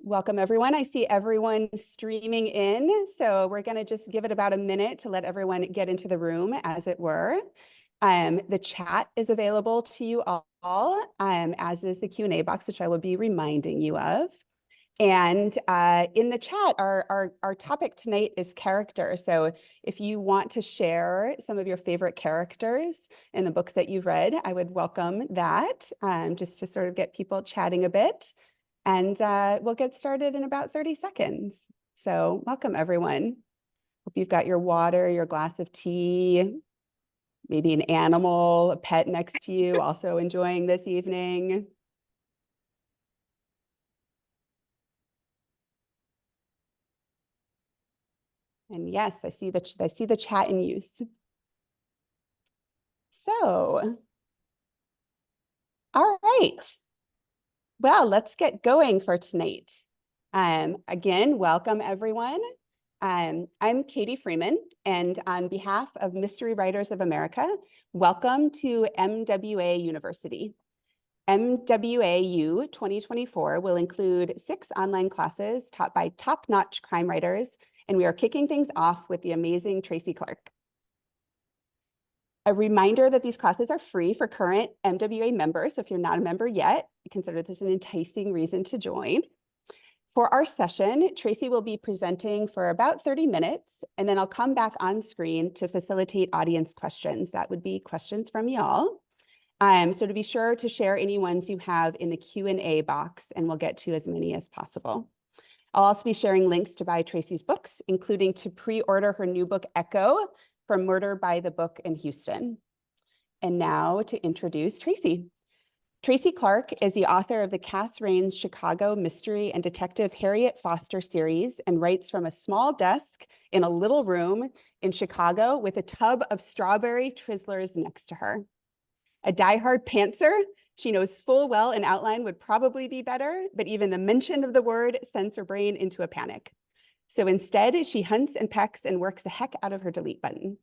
Welcome, everyone. I see everyone streaming in, so we're going to just give it about a minute to let everyone get into the room, as it were. The chat is available to you all, as is the Q&A box, which I will be reminding you of. And in the chat, our topic tonight is character. So if you want to share some of your favorite characters in the books that you've read, I would welcome that, just to sort of get people chatting a bit. And we'll get started in about 30 seconds. So welcome, everyone. Hope you've got your water, your glass of tea, maybe an animal, a pet next to you, also enjoying this evening. And yes, I see the chat in use. So, all right. Well, let's get going for tonight. Again, welcome everyone. I'm Katie Freeman, and on behalf of Mystery Writers of America, welcome to MWA University. MWAU 2024 will include 6 online classes taught by top-notch crime writers, and we are kicking things off with the amazing Tracy Clark. A reminder that these classes are free for current MWA members, so if you're not a member yet, consider this an enticing reason to join. For our session, Tracy will be presenting for about 30 minutes, and then I'll come back on screen to facilitate audience questions. That would be questions from y'all. So to be sure to share any ones you have in the Q&A box, and we'll get to as many as possible. I'll also be sharing links to buy Tracy's books, including to pre-order her new book, Echo, for Murder by the Book in Houston. And now to introduce Tracy. Tracy Clark is the author of the Cass Raines Chicago Mystery and Detective Harriet Foster series and writes from a small desk in a little room in Chicago with a tub of strawberry Twizzlers next to her. A diehard pantser, she knows full well an outline would probably be better, but even the mention of the word sends her brain into a panic. So instead, she hunts and pecks and works the heck out of her delete button.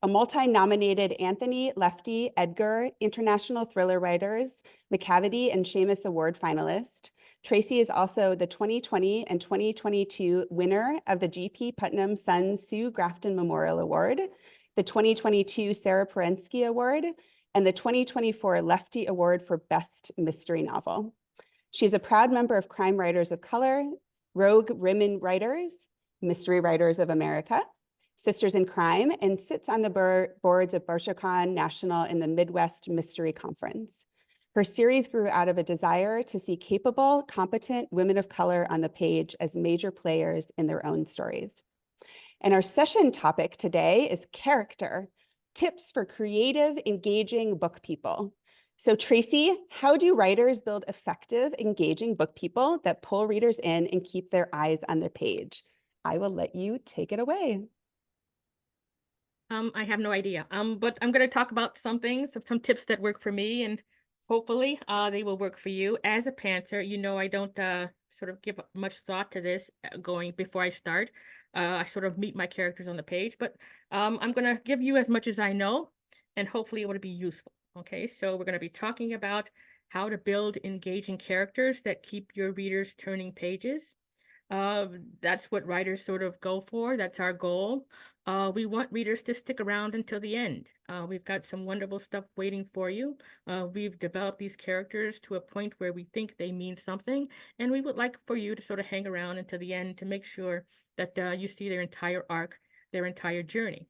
A multi-nominated Anthony, Lefty, Edgar, International Thriller Writers, McCavity, and Seamus Award finalist, Tracy is also the 2020 and 2022 winner of the G.P. Putnam Son Sue Grafton Memorial Award, the 2022 Sarah Perensky Award, and the 2024 Lefty Award for Best Mystery Novel. She's a proud member of Crime Writers of Color, Rogue Women Writers, Mystery Writers of America, Sisters in Crime, and sits on the boards of Barshacon National and the Midwest Mystery Conference. Her series grew out of a desire to see capable, competent women of color on the page as major players in their own stories. And our session topic today is character, tips for creative, engaging book people. So Tracy, how do writers build effective, engaging book people that pull readers in and keep their eyes on their page? I will let you take it away. I have no idea. But I'm going to talk about some tips that work for me, and hopefully they will work for you. As a pantser, you know I don't sort of give much thought to this going before I start. I sort of meet my characters on the page, but I'm going to give you as much as I know, and hopefully it will be useful. Okay, so we're going to be talking about how to build engaging characters that keep your readers turning pages. That's what writers sort of go for. That's our goal. We want readers to stick around until the end. We've got some wonderful stuff waiting for you. We've developed these characters to a point where we think they mean something, and we would like for you to sort of hang around until the end to make sure that you see their entire arc, their entire journey.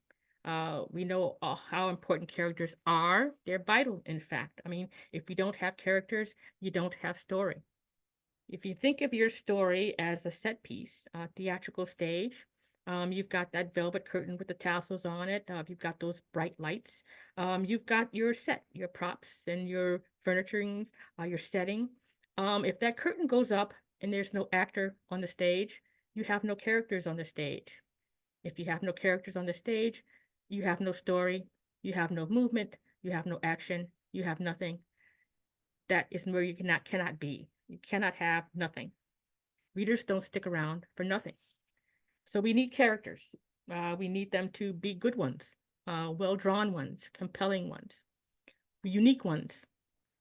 We know how important characters are. They're vital, in fact. I mean, if you don't have characters, you don't have story. If you think of your story as a set piece, theatrical stage, you've got that velvet curtain with the tassels on it. You've got those bright lights. You've got your set, your props and your furnituring, your setting. If that curtain goes up and there's no actor on the stage, you have no characters on the stage. If you have no characters on the stage, you have no story, you have no movement, you have no action, you have nothing. That is where you cannot be. You cannot have nothing. Readers don't stick around for nothing. So we need characters. We need them to be good ones, well-drawn ones, compelling ones, unique ones.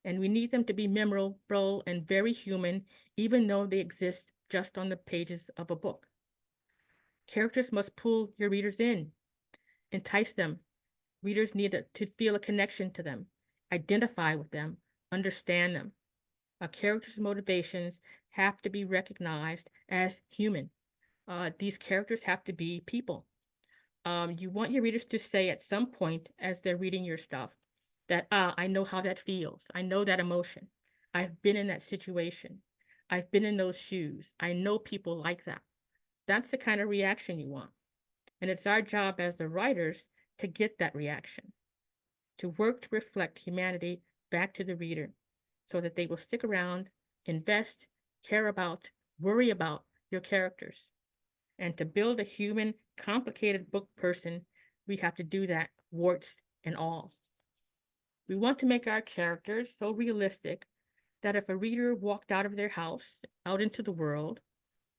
And we need them to be memorable and very human, even though they exist just on the pages of a book. Characters must pull your readers in, entice them. Readers need to feel a connection to them, identify with them, understand them. A character's motivations have to be recognized as human. These characters have to be people. You want your readers to say at some point as they're reading your stuff that, I know how that feels. I know that emotion. I've been in that situation. I've been in those shoes. I know people like that. That's the kind of reaction you want. And it's our job as the writers to get that reaction, to work to reflect humanity back to the reader so that they will stick around, invest, care about, worry about your characters. And to build a human, complicated book person, we have to do that, warts and all. We want to make our characters so realistic that if a reader walked out of their house, out into the world,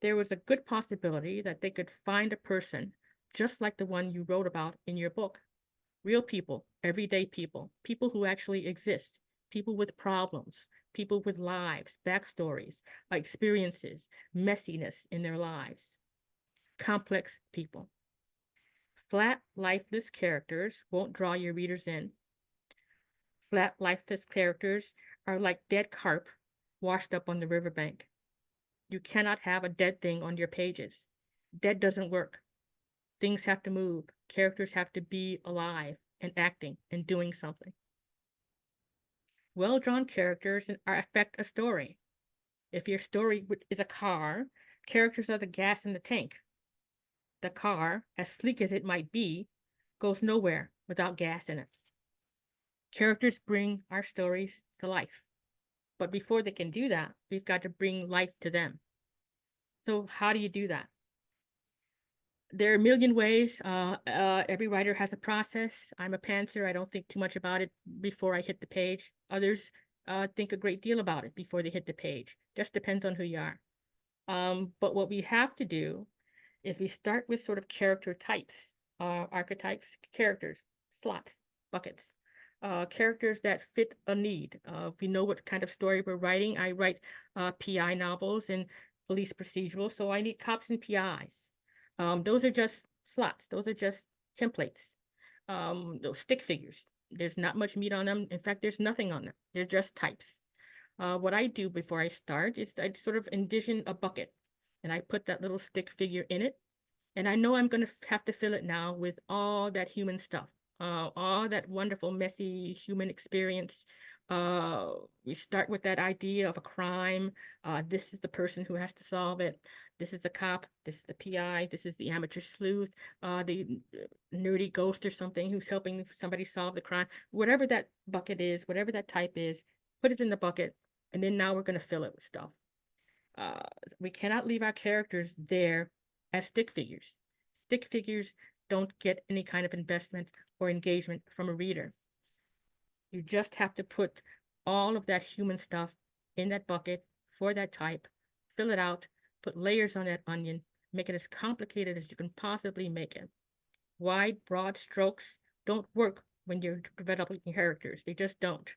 there was a good possibility that they could find a person just like the one you wrote about in your book. Real people, everyday people, people who actually exist, people with problems, people with lives, backstories, experiences, messiness in their lives. Complex people. Flat, lifeless characters won't draw your readers in. Flat, lifeless characters are like dead carp washed up on the riverbank. You cannot have a dead thing on your pages. Dead doesn't work. Things have to move. Characters have to be alive and acting and doing something. Well-drawn characters affect a story. If your story is a car, characters are the gas in the tank. The car, as sleek as it might be, goes nowhere without gas in it. Characters bring our stories to life. But before they can do that, we've got to bring life to them. So how do you do that? There are a million ways. Every writer has a process. I'm a pantser. I don't think too much about it before I hit the page. Others think a great deal about it before they hit the page. Just depends on who you are. But what we have to do is we start with sort of character types, archetypes, characters, slots, buckets, characters that fit a need. We know what kind of story we're writing. I write PI novels and police procedurals, so I need cops and PIs. Those are just slots. Those are just templates. Those stick figures. There's not much meat on them. In fact, there's nothing on them. They're just types. What I do before I start is I sort of envision a bucket and I put that little stick figure in it. And I know I'm going to have to fill it now with all that human stuff, all that wonderful, messy human experience. We start with that idea of a crime. This is the person who has to solve it. This is the cop. This is the PI. This is the amateur sleuth, the nerdy ghost or something who's helping somebody solve the crime. Whatever that bucket is, whatever that type is, put it in the bucket. And then now we're going to fill it with stuff. We cannot leave our characters there as stick figures. Stick figures don't get any kind of investment or engagement from a reader. You just have to put all of that human stuff in that bucket for that type, fill it out, put layers on that onion, make it as complicated as you can possibly make it. Wide, broad strokes don't work when you're developing characters. They just don't,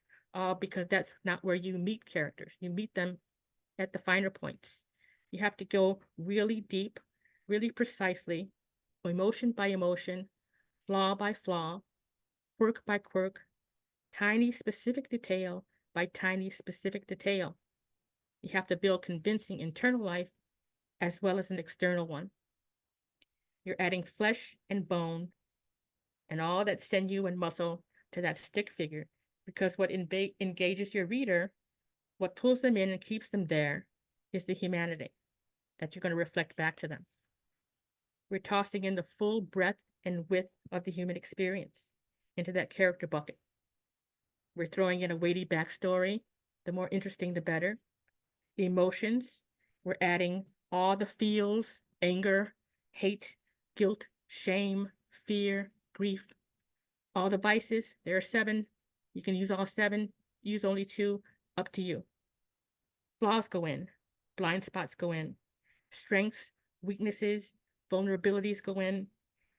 because that's not where you meet characters. You meet them at the finer points. You have to go really deep, really precisely, emotion by emotion, flaw by flaw, quirk by quirk, tiny specific detail by tiny specific detail. You have to build convincing internal life as well as an external one. You're adding flesh and bone and all that sinew and muscle to that stick figure, because what engages your reader, what pulls them in and keeps them there, is the humanity that you're going to reflect back to them. We're tossing in the full breadth and width of the human experience into that character bucket. We're throwing in a weighty backstory. The more interesting, the better. The emotions, we're adding all the feels, anger, hate, guilt, shame, fear, grief. All the vices, there are 7. You can use all 7, use only 2, up to you. Flaws go in, blind spots go in, strengths, weaknesses, vulnerabilities go in.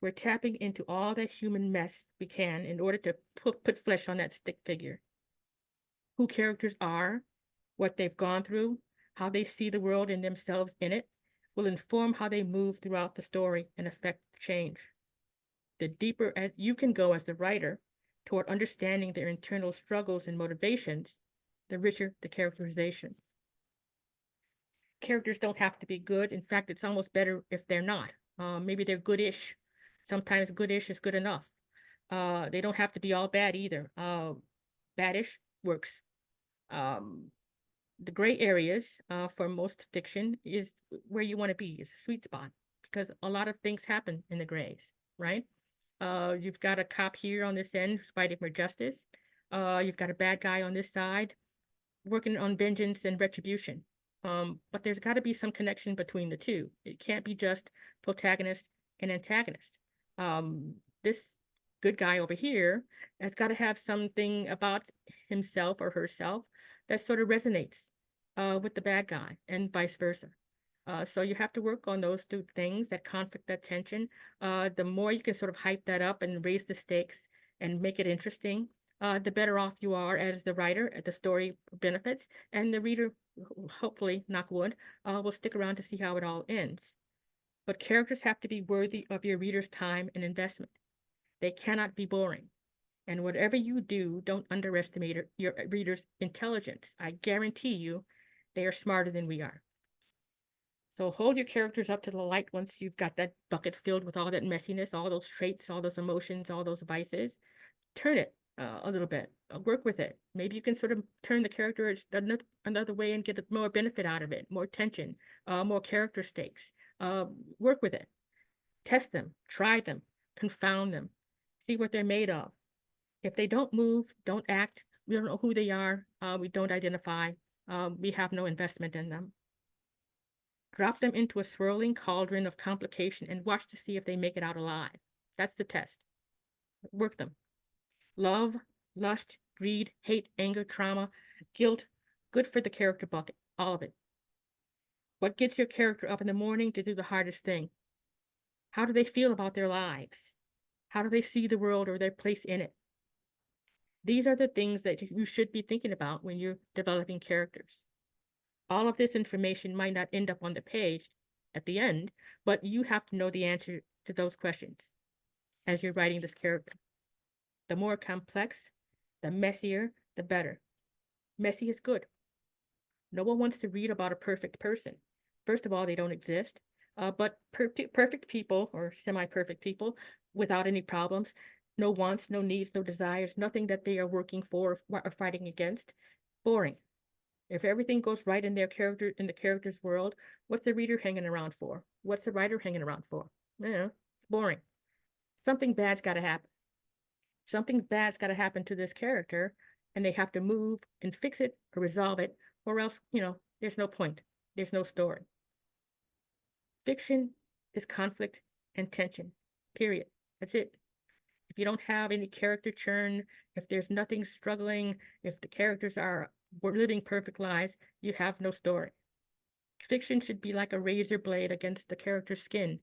We're tapping into all that human mess we can in order to put flesh on that stick figure. Who characters are, what they've gone through, how they see the world and themselves in it, will inform how they move throughout the story and affect change. The deeper you can go as the writer toward understanding their internal struggles and motivations, the richer the characterization. Characters don't have to be good. In fact, it's almost better if they're not. Maybe they're goodish. Sometimes goodish is good enough. They don't have to be all bad either. Baddish works. Um, the gray areas for most fiction is where you want to be, is a sweet spot, because a lot of things happen in the grays, right? You've got a cop here on this end fighting for justice. You've got a bad guy on this side working on vengeance and retribution. But there's got to be some connection between the two. It can't be just protagonist and antagonist. This good guy over here has got to have something about himself or herself that sort of resonates with the bad guy, and vice versa. So you have to work on those two things, that conflict, that tension. The more you can sort of hype that up and raise the stakes and make it interesting, the better off you are as the writer, the story benefits, and the reader, hopefully, knock wood, will stick around to see how it all ends. But characters have to be worthy of your reader's time and investment. They cannot be boring. And whatever you do, don't underestimate your reader's intelligence. I guarantee you, they are smarter than we are. So hold your characters up to the light once you've got that bucket filled with all that messiness, all those traits, all those emotions, all those vices. Turn it a little bit, work with it. Maybe you can sort of turn the character another way and get more benefit out of it, more tension, more character stakes. Work with it, test them, try them, confound them, see what they're made of. If they don't move, don't act, we don't know who they are, we don't identify, we have no investment in them. Drop them into a swirling cauldron of complication and watch to see if they make it out alive. That's the test. Work them. Love, lust, greed, hate, anger, trauma, guilt, good for the character bucket, all of it. What gets your character up in the morning to do the hardest thing? How do they feel about their lives? How do they see the world or their place in it? These are the things that you should be thinking about when you're developing characters. All of this information might not end up on the page at the end, but you have to know the answer to those questions as you're writing this character. The more complex, the messier, the better. Messy is good. No one wants to read about a perfect person. First of all, they don't exist. But perfect people, or semi-perfect people, without any problems, no wants, no needs, no desires, nothing that they are working for or fighting against. Boring. If everything goes right in the character's world, what's the reader hanging around for? What's the writer hanging around for? It's boring. Something bad's got to happen. Something bad's got to happen to this character, and they have to move and fix it or resolve it, or else, there's no point. There's no story. Fiction is conflict and tension, period. That's it. If you don't have any character churn, if there's nothing struggling, if the characters are living perfect lives, you have no story. Fiction should be like a razor blade against the character's skin,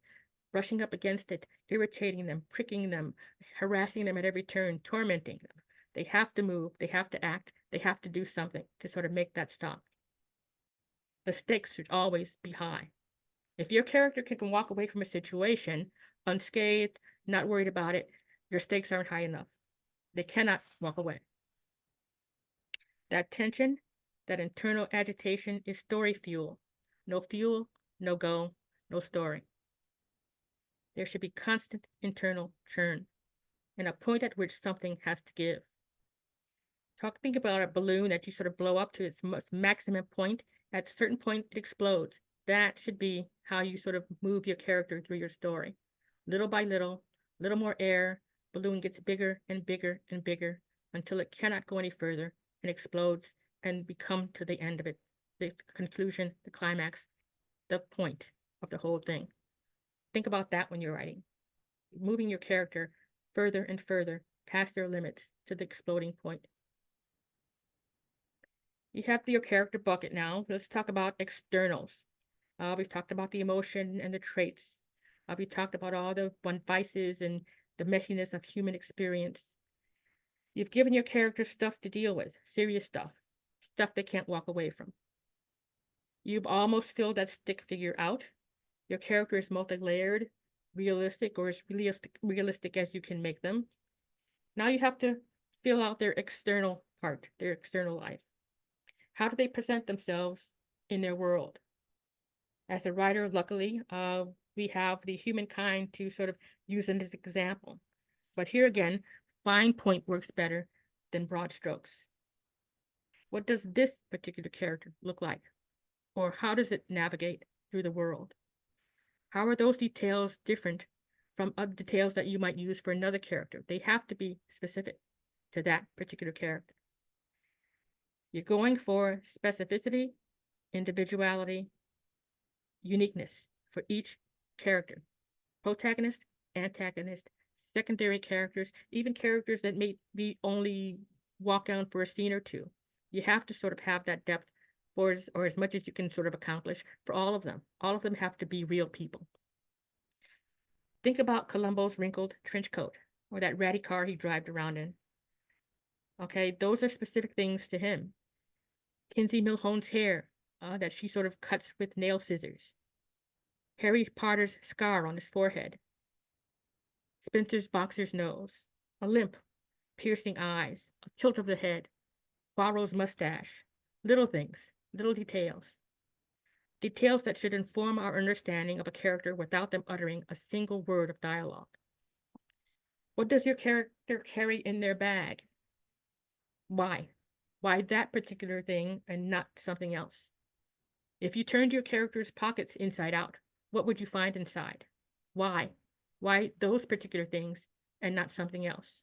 brushing up against it, irritating them, pricking them, harassing them at every turn, tormenting them. They have to move, they have to act, they have to do something to sort of make that stop. The stakes should always be high. If your character can walk away from a situation unscathed, not worried about it, your stakes aren't high enough. They cannot walk away. That tension, that internal agitation is story fuel. No fuel, no go, no story. There should be constant internal churn and a point at which something has to give. Think about a balloon that you sort of blow up to its maximum point. At a certain point, it explodes. That should be how you sort of move your character through your story. Little by little more air, balloon gets bigger and bigger and bigger until it cannot go any further and explodes and become to the end of it, the conclusion, the climax, the point of the whole thing. Think about that when you're writing. Moving your character further and further past their limits to the exploding point. You have your character bucket now. Let's talk about externals. We've talked about the emotion and the traits. We've talked about all the vices and the messiness of human experience. You've given your character stuff to deal with, serious stuff they can't walk away from. You've almost filled that stick figure out. Your character is multi-layered, realistic, or as realistic as you can make them. Now you have to fill out their external part, their external life. How do they present themselves in their world? As a writer, luckily, we have the humankind to sort of use as an example. But here again, fine point works better than broad strokes. What does this particular character look like? Or how does it navigate through the world? How are those details different from other details that you might use for another character? They have to be specific to that particular character. You're going for specificity, individuality, uniqueness for each character. Protagonist, antagonist, secondary characters, even characters that may be only walk down for a scene or two. You have to sort of have that depth for as much as you can sort of accomplish for all of them. All of them have to be real people. Think about Columbo's wrinkled trench coat or that ratty car he drives around in. Okay, those are specific things to him. Kinsey Milhone's hair that she sort of cuts with nail scissors. Harry Potter's scar on his forehead. Spencer's boxer's nose. A limp, piercing eyes, a tilt of the head. Poirot's mustache. Little things, little details. Details that should inform our understanding of a character without them uttering a single word of dialogue. What does your character carry in their bag? Why? Why that particular thing and not something else? If you turned your character's pockets inside out, what would you find inside? Why? Why those particular things and not something else?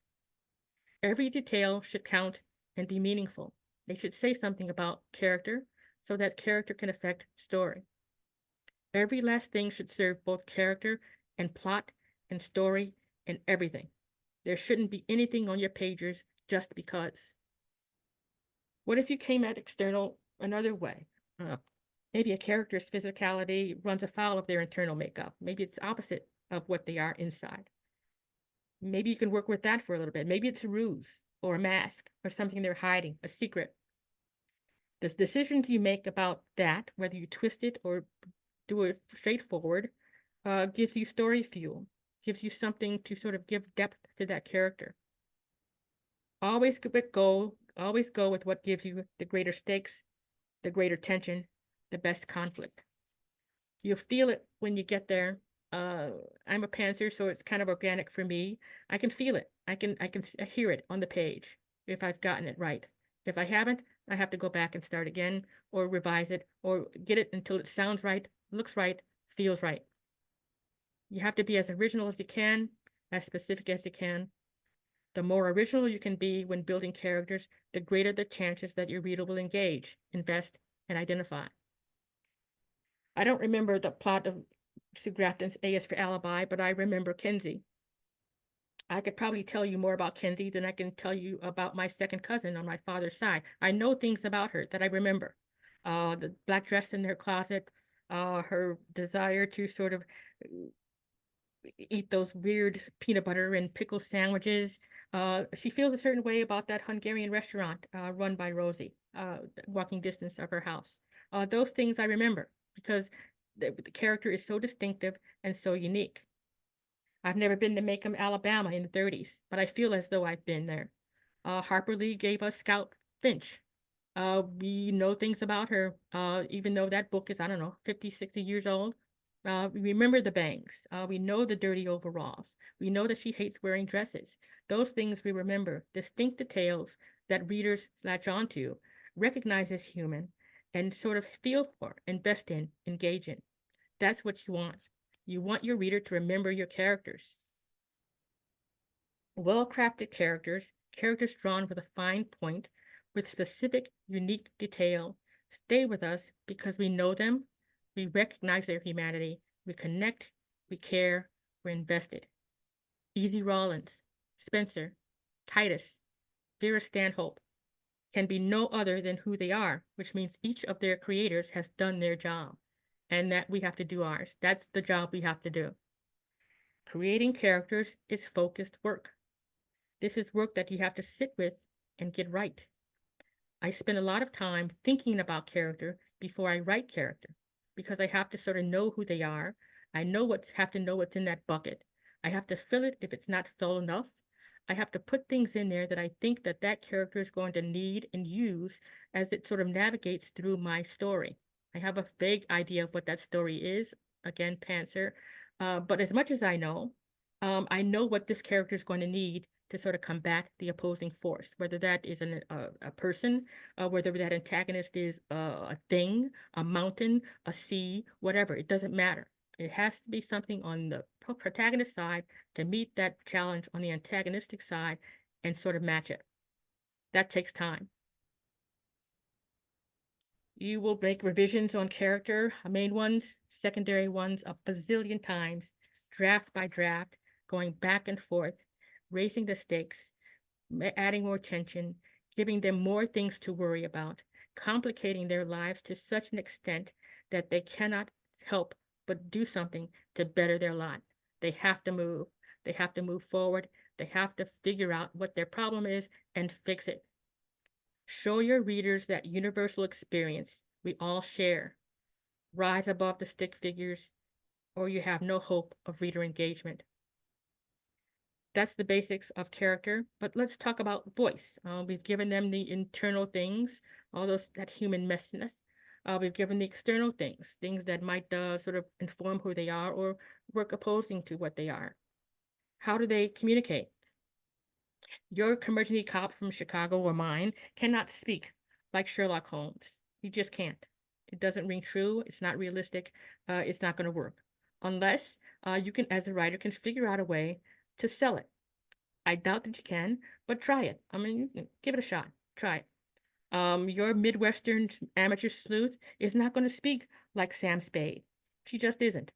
Every detail should count and be meaningful. They should say something about character so that character can affect story. Every last thing should serve both character and plot and story and everything. There shouldn't be anything on your pages just because. What if you came at external another way? Maybe a character's physicality runs afoul of their internal makeup. Maybe it's opposite of what they are inside. Maybe you can work with that for a little bit. Maybe it's a ruse or a mask or something they're hiding, a secret. The decisions you make about that, whether you twist it or do it straightforward, gives you story fuel, gives you something to sort of give depth to that character. Always go with what gives you the greater stakes, the greater tension, the best conflict. You'll feel it when you get there. I'm a pantser, so it's kind of organic for me. I can feel it. I can hear it on the page if I've gotten it right. If I haven't, I have to go back and start again or revise it or get it until it sounds right, looks right, feels right. You have to be as original as you can, as specific as you can. The more original you can be when building characters, the greater the chances that your reader will engage, invest, and identify. I don't remember the plot of Sue Grafton's A is for Alibi, but I remember Kinsey. I could probably tell you more about Kinsey than I can tell you about my second cousin on my father's side. I know things about her that I remember. The black dress in her closet, her desire to sort of eat those weird peanut butter and pickle sandwiches. She feels a certain way about that Hungarian restaurant run by Rosie, walking distance of her house. Those things I remember because the character is so distinctive and so unique. I've never been to Macomb, Alabama in the 30s, but I feel as though I've been there. Harper Lee gave us Scout Finch. We know things about her, even though that book is, I don't know, 50, 60 years old. We remember the bangs. We know the dirty overalls. We know that she hates wearing dresses. Those things we remember, distinct details that readers latch onto, recognize as human, and sort of feel for, invest in, engage in. That's what you want. You want your reader to remember your characters. Well-crafted characters, characters drawn with a fine point, with specific, unique detail, stay with us because we know them, we recognize their humanity, we connect, we care, we're invested. Easy Rollins, Spencer, Titus, Vera Stanhope can be no other than who they are, which means each of their creators has done their job, and that we have to do ours. That's the job we have to do. Creating characters is focused work. This is work that you have to sit with and get right. I spend a lot of time thinking about character before I write character. because I have to sort of know who they are. I have to know what's in that bucket. I have to fill it if it's not full enough. I have to put things in there that I think that that character is going to need and use as it sort of navigates through my story. I have a vague idea of what that story is. Again, Pantser. But as much as I know what this character is going to need to sort of combat the opposing force, whether that is a person, whether that antagonist is a thing, a mountain, a sea, whatever. It doesn't matter. It has to be something on the protagonist side to meet that challenge on the antagonistic side and sort of match it. That takes time. You will make revisions on character, main ones, secondary ones, a bazillion times, draft by draft, going back and forth, raising the stakes, adding more tension, giving them more things to worry about, complicating their lives to such an extent that they cannot help but do something to better their lot. They have to move. They have to move forward. They have to figure out what their problem is and fix it. Show your readers that universal experience we all share. Rise above the stick figures, or you have no hope of reader engagement. That's the basics of character, but let's talk about voice. We've given them the internal things, all those that human messiness. We've given the external things, things that might sort of inform who they are or work opposing to what they are. How do they communicate? Your emergency cop from Chicago or mine cannot speak like Sherlock Holmes. You just can't. It doesn't ring true. It's not realistic. It's not going to work unless you can, as a writer, can figure out a way to sell it. I doubt that you can, but try it. I mean, give it a shot. Try it. Your Midwestern amateur sleuth is not going to speak like Sam Spade. She just isn't.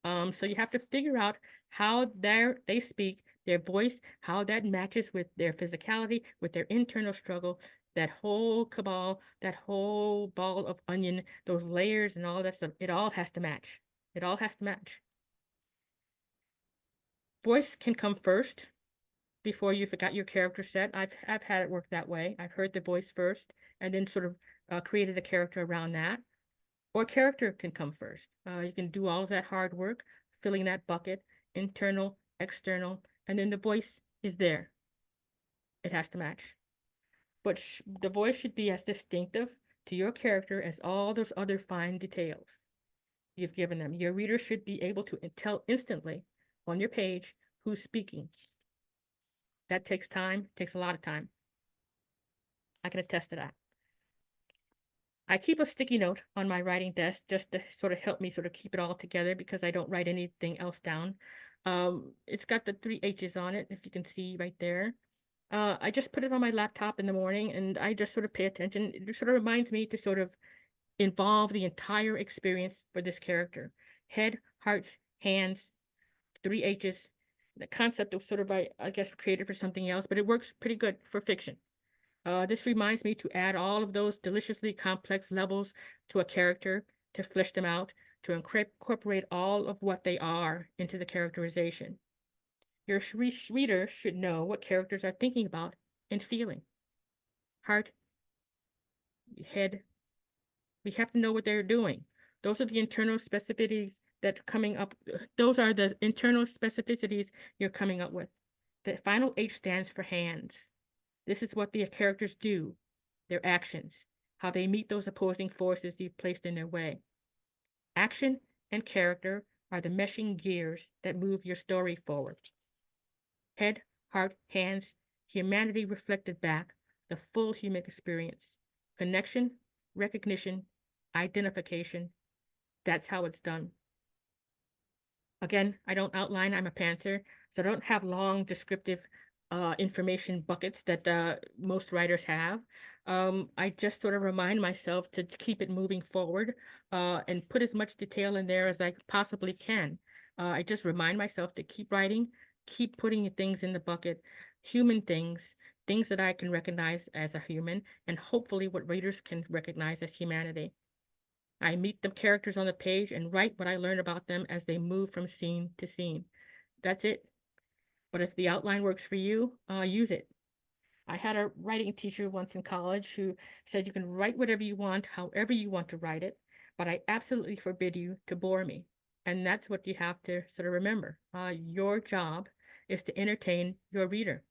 So you have to figure out how they speak, their voice, how that matches with their physicality, with their internal struggle, that whole cabal, that whole ball of onion, those layers and all that stuff. It all has to match. It all has to match. Voice can come first before you've got your character set. I've had it work that way. I've heard the voice first and then sort of created a character around that. Or character can come first. You can do all of that hard work, filling that bucket, internal, external, and then the voice is there. It has to match. But the voice should be as distinctive to your character as all those other fine details you've given them. Your reader should be able to tell instantly on your page who's speaking. That takes time, takes a lot of time. I can attest to that. I keep a sticky note on my writing desk just to sort of help me sort of keep it all together because I don't write anything else down. It's got the 3 H's on it, if you can see right there. I just put it on my laptop in the morning and I just sort of pay attention. It sort of reminds me to sort of involve the entire experience for this character. Head, hearts, hands, 3 H's. The concept of sort of, I guess, created for something else, but it works pretty good for fiction. This reminds me to add all of those deliciously complex levels to a character, to flesh them out, to incorporate all of what they are into the characterization. Your reader should know what characters are thinking about and feeling. Heart, head, we have to know what they're doing. Those are the internal specificities that coming up. Those are the internal specificities you're coming up with. The final H stands for hands. This is what the characters do, their actions, how they meet those opposing forces you've placed in their way. Action and character are the meshing gears that move your story forward. Head, heart, hands, humanity reflected back, the full human experience. Connection, recognition, identification. That's how it's done. Again, I don't outline, I'm a pantser, so I don't have long descriptive information buckets that most writers have. I just sort of remind myself to keep it moving forward and put as much detail in there as I possibly can. I just remind myself to keep writing, keep putting things in the bucket, human things, things that I can recognize as a human, and hopefully what readers can recognize as humanity. I meet the characters on the page and write what I learn about them as they move from scene to scene. That's it. But if the outline works for you, use it. I had a writing teacher once in college who said you can write whatever you want, however you want to write it, but I absolutely forbid you to bore me. And that's what you have to sort of remember. Your job is to entertain your reader.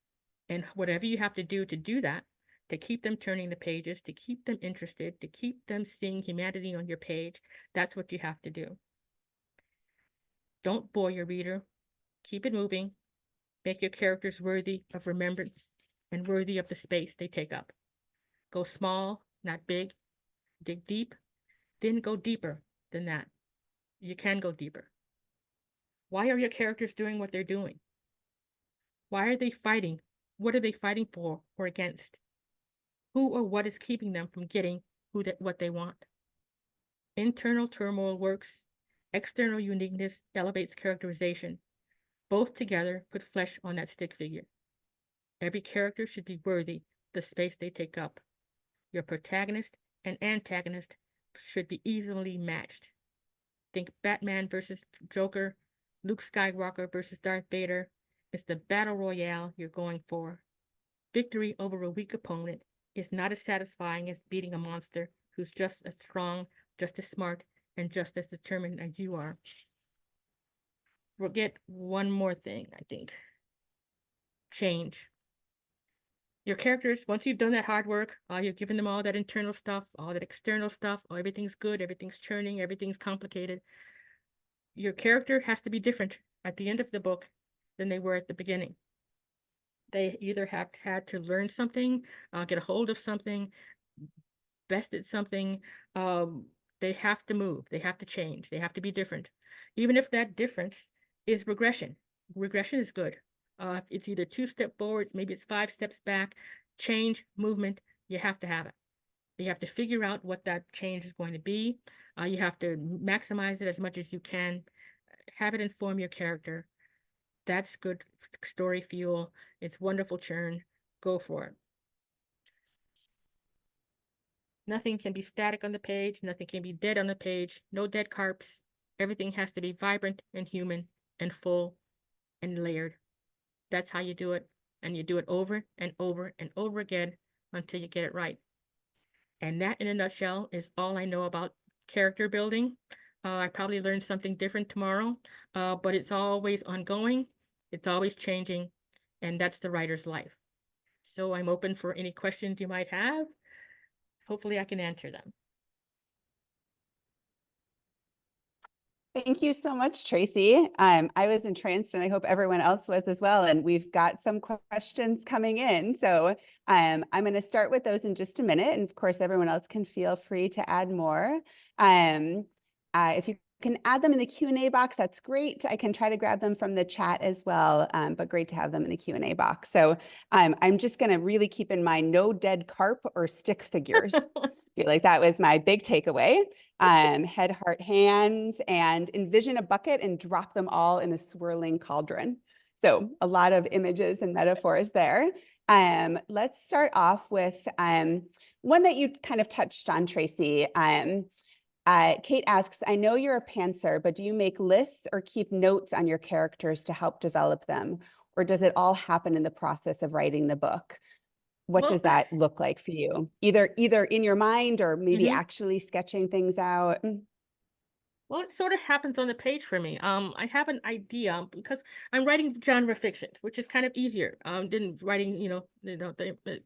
And whatever you have to do that, to keep them turning the pages, to keep them interested, to keep them seeing humanity on your page, that's what you have to do. Don't bore your reader. Keep it moving. Make your characters worthy of remembrance and worthy of the space they take up. Go small, not big. Dig deep, then go deeper than that. You can go deeper. Why are your characters doing what they're doing? Why are they fighting? What are they fighting for or against? Who or what is keeping them from getting what they want? Internal turmoil works. External uniqueness elevates characterization. Both together put flesh on that stick figure. Every character should be worthy of the space they take up. Your protagonist and antagonist should be easily matched. Think Batman versus Joker, Luke Skywalker versus Darth Vader. It's the battle royale you're going for. Victory over a weak opponent is not as satisfying as beating a monster who's just as strong, just as smart, and just as determined as you are. We'll get one more thing, I think. Change. Your characters, once you've done that hard work, you've given them all that internal stuff, all that external stuff, everything's good, everything's churning, everything's complicated. Your character has to be different at the end of the book than they were at the beginning. They either have had to learn something, get a hold of something, bested something. They have to move, they have to change, they have to be different. Even if that difference is regression. Regression is good. It's either 2 steps forward, maybe it's 5 steps back. Change, movement, you have to have it. You have to figure out what that change is going to be. You have to maximize it as much as you can. Have it inform your character. That's good story fuel. It's wonderful churn. Go for it. Nothing can be static on the page. Nothing can be dead on the page. No dead carps. Everything has to be vibrant and human and full and layered. That's how you do it. And you do it over and over and over again until you get it right. And that, in a nutshell, is all I know about character building. I probably learned something different tomorrow, but it's always ongoing. It's always changing. And that's the writer's life. So I'm open for any questions you might have. Hopefully I can answer them. Thank you so much, Tracy. I was entranced, and I hope everyone else was as well. And we've got some questions coming in. So I'm going to start with those in just a minute. And of course, everyone else can feel free to add more. If you can add them in the Q&A box, that's great. I can try to grab them from the chat as well, but great to have them in the Q&A box. So I'm just going to really keep in mind no dead carp or stick figures. I feel like that was my big takeaway. Head, heart, hands, and envision a bucket and drop them all in a swirling cauldron. So a lot of images and metaphors there. Let's start off with one that you kind of touched on, Tracy. Kate asks, I know you're a pantser, but do you make lists or keep notes on your characters to help develop them? Or does it all happen in the process of writing the book? What does that look like for you? Either in your mind or maybe actually sketching things out? Well, it sort of happens on the page for me. I have an idea because I'm writing genre fiction, which is kind of easier than writing, the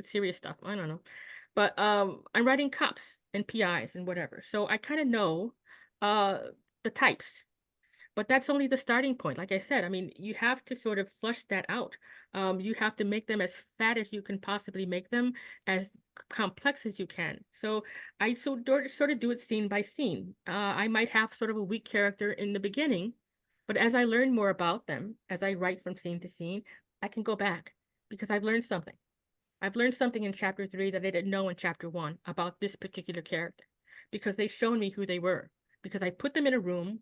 serious stuff. I don't know, but I'm writing cops and PIs and whatever, so I kind of know the types. But that's only the starting point. Like I said, I mean, you have to sort of flush that out. You have to make them as fat as you can possibly make them, as complex as you can. So I sort of do it scene by scene. I might have sort of a weak character in the beginning, but as I learn more about them, as I write from scene to scene, I can go back because I've learned something. I've learned something in chapter 3 that I didn't know in chapter 1 about this particular character because they've shown me who they were. Because I put them in a room,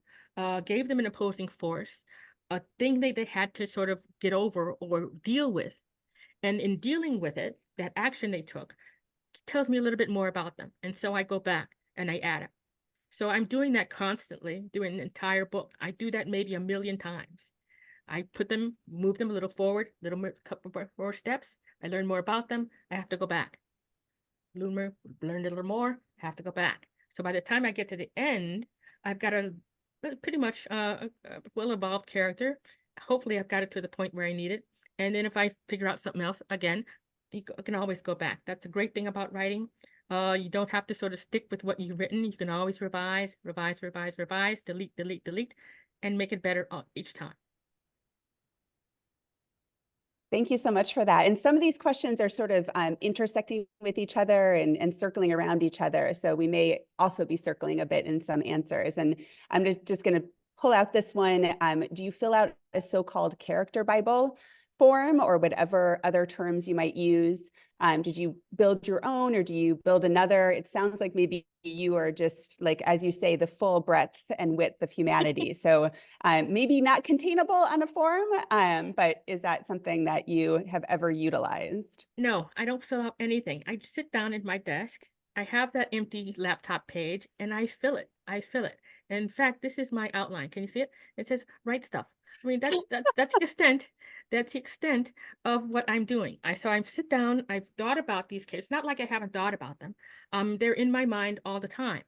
gave them an opposing force, a thing they had to sort of get over or deal with. And in dealing with it, that action they took tells me a little bit more about them. And so I go back and I add it. So I'm doing that constantly, doing an entire book. I do that maybe 1,000,000 times. I move them a little forward, couple more steps. I learn more about them. I have to go back. Learn a little more, have to go back. So by the time I get to the end, I've got a pretty much a well-evolved character. Hopefully, I've got it to the point where I need it. And then if I figure out something else, again, can always go back. That's a great thing about writing. You don't have to sort of stick with what you've written. You can always revise, revise, revise, revise, delete, delete, delete, and make it better each time. Thank you so much for that. And some of these questions are sort of intersecting with each other and circling around each other. So we may also be circling a bit in some answers. And I'm just going to pull out this one. Do you fill out a so-called character Bible form or whatever other terms you might use? Did you build your own or do you build another? It sounds like maybe you are just like, as you say, the full breadth and width of humanity. So maybe not containable on a form, but is that something that you have ever utilized? No, I don't fill out anything. I just sit down at my desk. I have that empty laptop page and I fill it. I fill it. In fact, this is my outline. Can you see it? It says write stuff. I mean, that's the extent. That's the extent of what I'm doing. I sit down, I've thought about these kids. It's not like I haven't thought about them. They're in my mind all the time.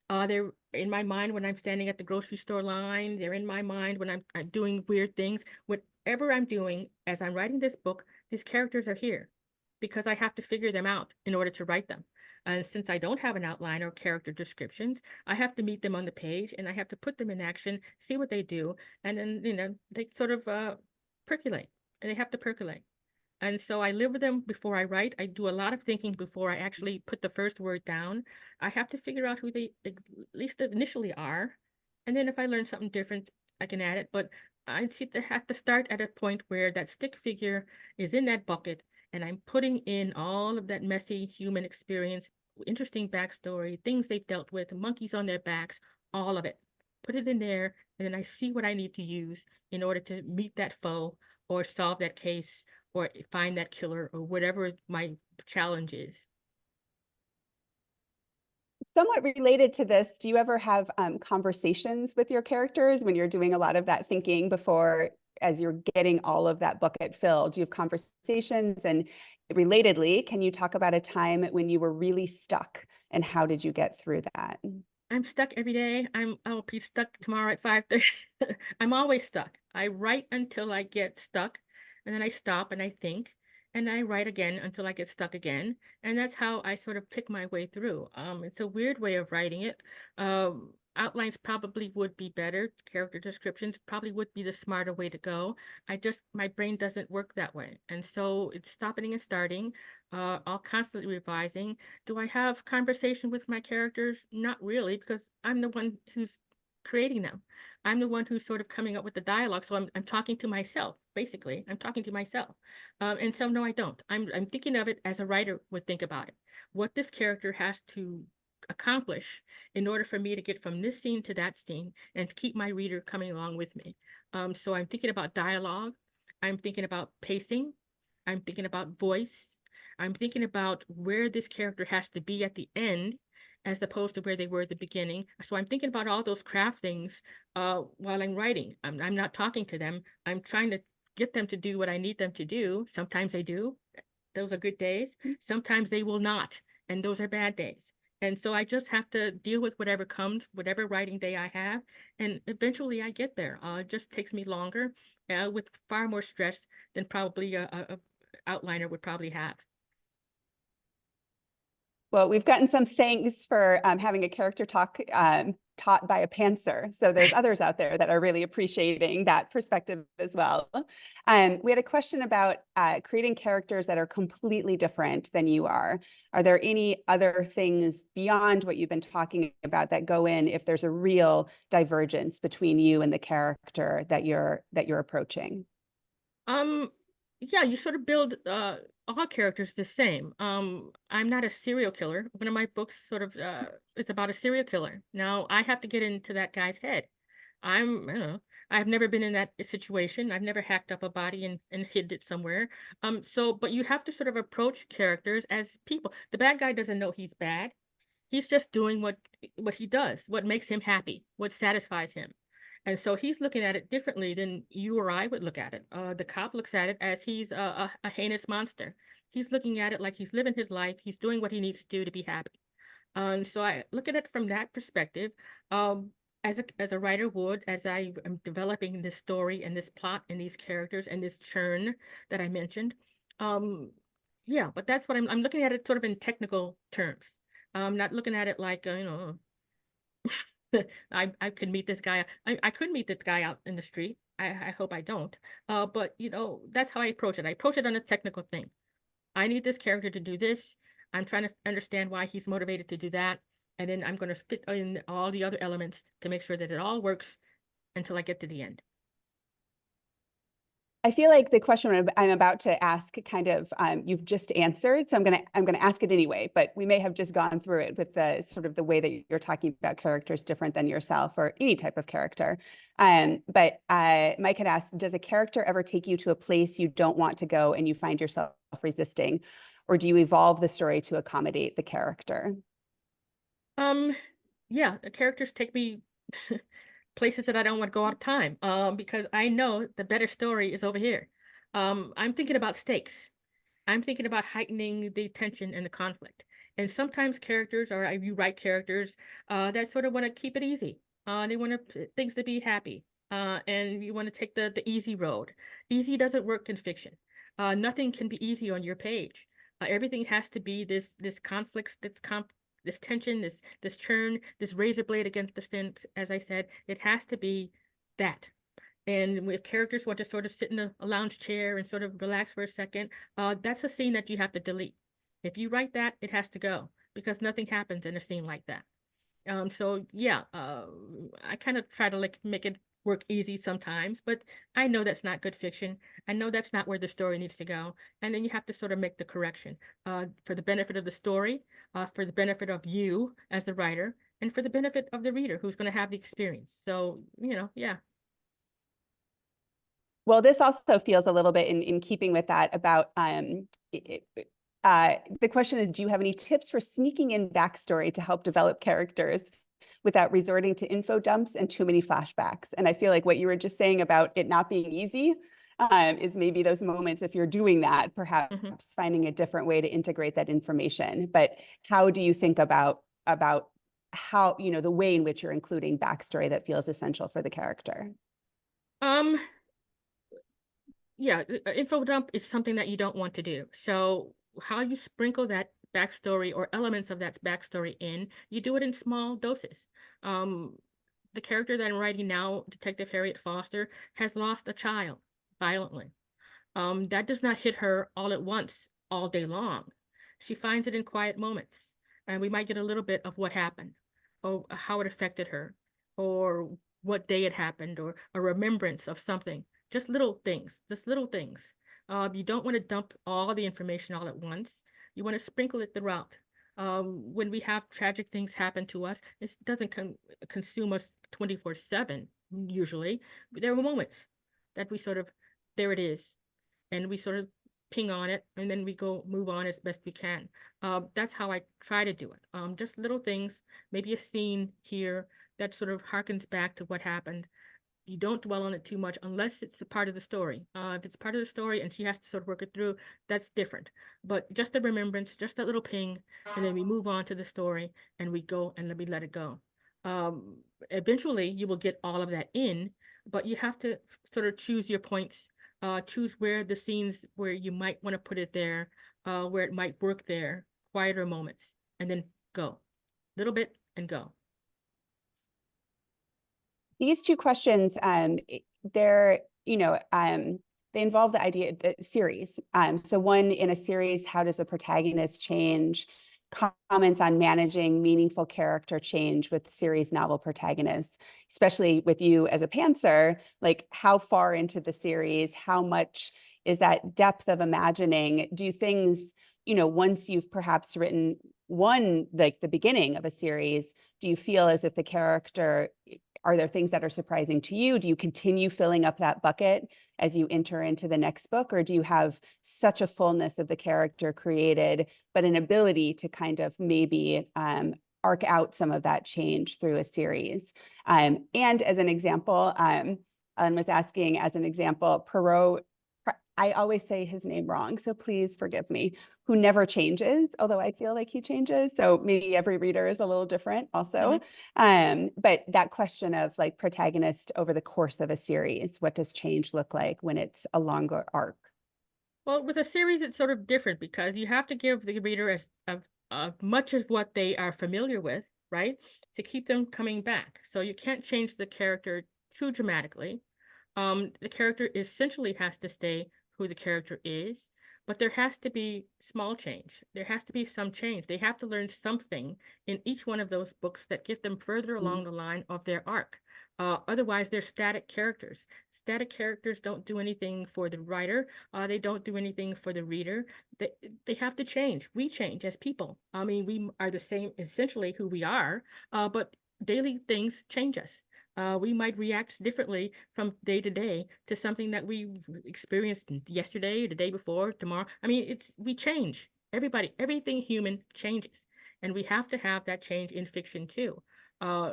They're in my mind when I'm standing at the grocery store line. They're in my mind when I'm doing weird things. Whatever I'm doing as I'm writing this book, these characters are here because I have to figure them out in order to write them. And since I don't have an outline or character descriptions, I have to meet them on the page and I have to put them in action, see what they do, and then, they sort of percolate. And they have to percolate. And so I live with them before I write. I do a lot of thinking before I actually put the first word down. I have to figure out who they at least initially are. And then if I learn something different, I can add it. But I have to start at a point where that stick figure is in that bucket and I'm putting in all of that messy human experience, interesting backstory, things they've dealt with, monkeys on their backs, all of it. Put it in there, and then I see what I need to use in order to meet that foe or solve that case or find that killer or whatever my challenge is. Somewhat related to this, do you ever have conversations with your characters when you're doing a lot of that thinking before, as you're getting all of that bucket filled? Do you have conversations? And relatedly, can you talk about a time when you were really stuck and how did you get through that? I'm stuck every day. I'll be stuck tomorrow at 5:30. I'm always stuck. I write until I get stuck, and then I stop and I think, and I write again until I get stuck again. And that's how I sort of pick my way through. It's a weird way of writing it. Outlines probably would be better. Character descriptions probably would be the smarter way to go. My brain doesn't work that way. And so it's stopping and starting, all constantly revising. Do I have conversation with my characters? Not really, because I'm the one who's creating them. I'm the one who's sort of coming up with the dialogue. So I'm talking to myself, basically. I'm talking to myself. And so no, I don't. I'm thinking of it as a writer would think about it. What this character has to accomplish in order for me to get from this scene to that scene and to keep my reader coming along with me. So I'm thinking about dialogue. I'm thinking about pacing. I'm thinking about voice. I'm thinking about where this character has to be at the end as opposed to where they were at the beginning. So I'm thinking about all those craft things while I'm writing. I'm not talking to them. I'm trying to get them to do what I need them to do. Sometimes they do. Those are good days. Sometimes they will not. And those are bad days. And so I just have to deal with whatever comes, whatever writing day I have. And eventually I get there. It just takes me longer with far more stress than probably a outliner would probably have. Well, we've gotten some thanks for having a character talk taught by a pantser. So there's others out there that are really appreciating that perspective as well. We had a question about creating characters that are completely different than you are. Are there any other things beyond what you've been talking about that go in if there's a real divergence between you and the character that you're approaching? Yeah, you sort of build all characters the same. I'm not a serial killer. One of my books sort of is about a serial killer. Now I have to get into that guy's head. I don't know, I've never been in that situation. I've never hacked up a body and hid it somewhere. But you have to sort of approach characters as people. The bad guy doesn't know he's bad. He's just doing what he does, what makes him happy, what satisfies him. And so he's looking at it differently than you or I would look at it. The cop looks at it as he's a heinous monster. He's looking at it like he's living his life. He's doing what he needs to do to be happy. And so I look at it from that perspective. Um, as a writer would, as I am developing this story and this plot and these characters and this churn that I mentioned. Um, yeah, but that's what I'm looking at it sort of in technical terms. I'm not looking at it like I could meet this guy. I could meet this guy out in the street. I hope I don't. But that's how I approach it. I approach it on a technical thing. I need this character to do this. I'm trying to understand why he's motivated to do that. And then I'm going to fit in all the other elements to make sure that it all works until I get to the end. I feel like the question I'm about to ask kind of you've just answered, so I'm gonna ask it anyway. But we may have just gone through it with the sort of the way that you're talking about characters different than yourself or any type of character. But Mike had asked, does a character ever take you to a place you don't want to go and you find yourself resisting, or do you evolve the story to accommodate the character? Yeah, the characters take me places that I don't want to go all the time. Because I know the better story is over here. I'm thinking about stakes. I'm thinking about heightening the tension and the conflict. And sometimes characters, or you write characters, that sort of want to keep it easy. They want things to be happy. And you want to take the easy road. Easy doesn't work in fiction. Nothing can be easy on your page. Everything has to be this conflict, this tension, this churn, this razor blade against the skin. As I said, it has to be that. And if characters want to sort of sit in a lounge chair and sort of relax for a second, that's a scene that you have to delete. If you write that, it has to go because nothing happens in a scene like that. So yeah, I kind of try to like make it work easy sometimes, but I know that's not good fiction. I know that's not where the story needs to go. And then you have to sort of make the correction, for the benefit of the story, for the benefit of you as the writer, and for the benefit of the reader who's going to have the experience. So, yeah. Well, this also feels a little bit in keeping with that about the question is, do you have any tips for sneaking in backstory to help develop characters without resorting to info dumps and too many flashbacks? And I feel like what you were just saying about it not being easy is maybe those moments, if you're doing that, perhaps Mhm. finding a different way to integrate that information. But how do you think about how, the way in which you're including backstory that feels essential for the character? Um, yeah, info dump is something that you don't want to do. So how you sprinkle that backstory or elements of that backstory in, you do it in small doses. Um, the character that I'm writing now, Detective Harriet Foster, has lost a child violently. That does not hit her all at once, all day long. She finds it in quiet moments, and we might get a little bit of what happened, or how it affected her, or what day it happened, or a remembrance of something. Just little things, just little things. You don't want to dump all the information all at once. You want to sprinkle it throughout. When we have tragic things happen to us, it doesn't consume us 24/7 usually. There are moments that we sort of, there it is, and we sort of ping on it, and then we go move on as best we can. That's how I try to do it. Just little things, maybe a scene here that sort of harkens back to what happened. You don't dwell on it too much unless it's a part of the story. If it's part of the story and she has to sort of work it through, that's different. But just a remembrance, just that little ping, and then we move on to the story and we go and we let it go. Um, Eventually, you will get all of that in, but you have to sort of choose your points, choose where the scenes where you might want to put it there, where it might work there, quieter moments, and then go. Little bit and go. These two questions, they're, they involve the idea of the series. So one, in a series, how does the protagonist change? Comments on managing meaningful character change with series novel protagonists, especially with you as a pantser, like how far into the series, how much is that depth of imagining? Do things, once you've perhaps written one, like the beginning of a series, do you feel as if the character, are there things that are surprising to you? Do you continue filling up that bucket as you enter into the next book? Or do you have such a fullness of the character created, but an ability to kind of maybe arc out some of that change through a series? And as an example, Ellen was asking, as an example, I always say his name wrong, so please forgive me, who never changes, although I feel like he changes. So maybe every reader is a little different also. But that question of like protagonist over the course of a series, what does change look like when it's a longer arc? Well, with a series, it's sort of different because you have to give the reader as much as what they are familiar with, right? To keep them coming back. So you can't change the character too dramatically. The character essentially has to stay who the character is, but there has to be small change. There has to be some change. They have to learn something in each one of those books that get them further along the line of their arc. Otherwise, they're static characters. Static characters don't do anything for the writer. They don't do anything for the reader. They, they have to change. We change as people. I mean, we are the same, essentially who we are, but daily things change us. We might react differently from day to day to something that we experienced yesterday, the day before, tomorrow. I mean, we change. Everybody, everything human changes, and we have to have that change in fiction too.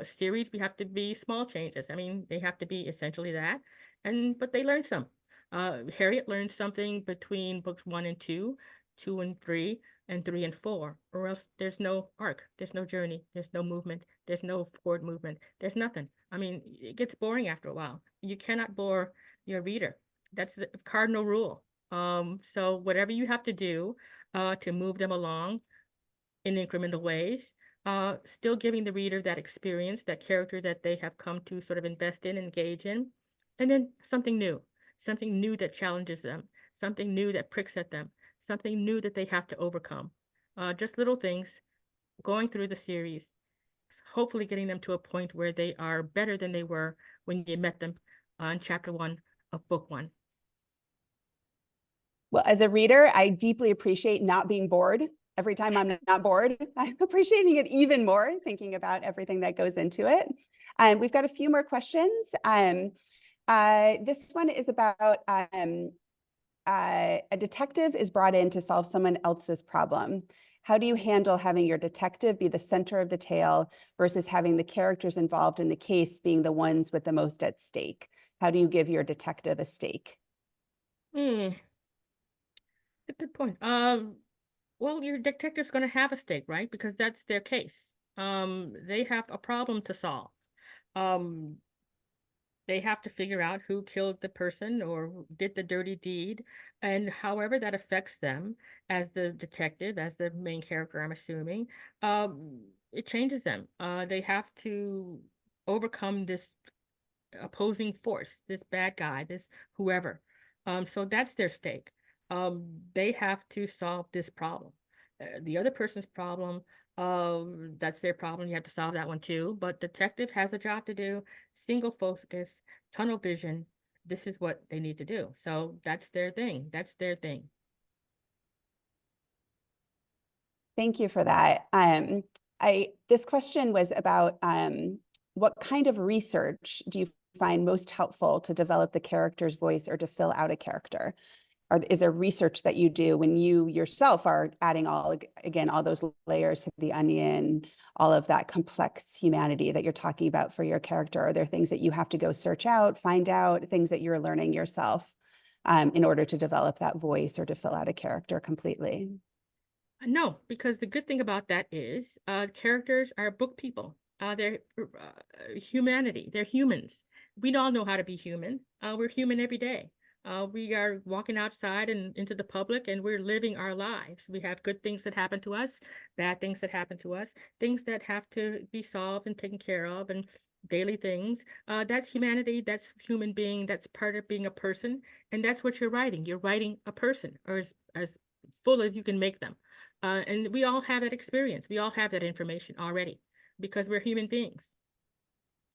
Series, we have to be small changes. I mean, they have to be essentially that, but they learn some. Harriet learned something between books 1 and 2, 2 and 3, and 3 and 4, or else there's no arc, there's no journey, there's no movement, there's no forward movement, there's nothing. I mean, it gets boring after a while. You cannot bore your reader. That's the cardinal rule. So whatever you have to do to move them along in incremental ways, still giving the reader that experience, that character that they have come to sort of invest in, engage in, and then something new that challenges them, something new that pricks at them, something new that they have to overcome. Just little things going through the series, hopefully getting them to a point where they are better than they were when you met them in chapter 1 of book 1. Well, as a reader, I deeply appreciate not being bored. Every time I'm not bored, I'm appreciating it even more, thinking about everything that goes into it. We've got a few more questions. This one is about a detective is brought in to solve someone else's problem. How do you handle having your detective be the center of the tale versus having the characters involved in the case being the ones with the most at stake? How do you give your detective a stake? Hmm, a good point. Well, your detective's going to have a stake, right? Because that's their case. They have a problem to solve. Um, they have to figure out who killed the person or did the dirty deed, and however that affects them as the detective, as the main character, I'm assuming, it changes them. They have to overcome this opposing force, this bad guy, this whoever. So that's their stake. They have to solve this problem. The other person's problem, that's their problem. You have to solve that one too. But detective has a job to do, single focus, tunnel vision. This is what they need to do. So that's their thing. That's their thing. Thank you for that. This question was about what kind of research do you find most helpful to develop the character's voice or to fill out a character? Or is there research that you do when you yourself are adding all those layers to the onion, all of that complex humanity that you're talking about for your character? Are there things that you have to go search out, find out, things that you're learning yourself in order to develop that voice or to fill out a character completely? No, because the good thing about that is characters are book people. They're humanity. They're humans. We all know how to be human. We're human every day. We are walking outside and into the public, and we're living our lives. We have good things that happen to us, bad things that happen to us, things that have to be solved and taken care of, and daily things. That's humanity. That's human being. That's part of being a person, and that's what you're writing. You're writing a person, or as full as you can make them. And we all have that experience. We all have that information already because we're human beings.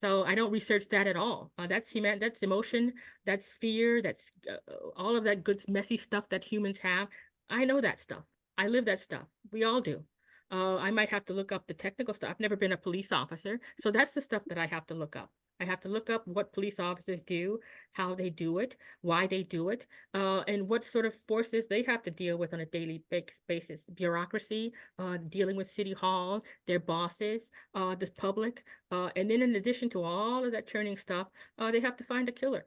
So I don't research that at all. That's human. That's emotion. That's fear. That's all of that good, messy stuff that humans have. I know that stuff. I live that stuff. We all do. I might have to look up the technical stuff. I've never been a police officer, so that's the stuff that I have to look up. I have to look up what police officers do, how they do it, why they do it, and what sort of forces they have to deal with on a daily basis. Bureaucracy, dealing with City Hall, their bosses, the public, and then in addition to all of that churning stuff, they have to find a killer.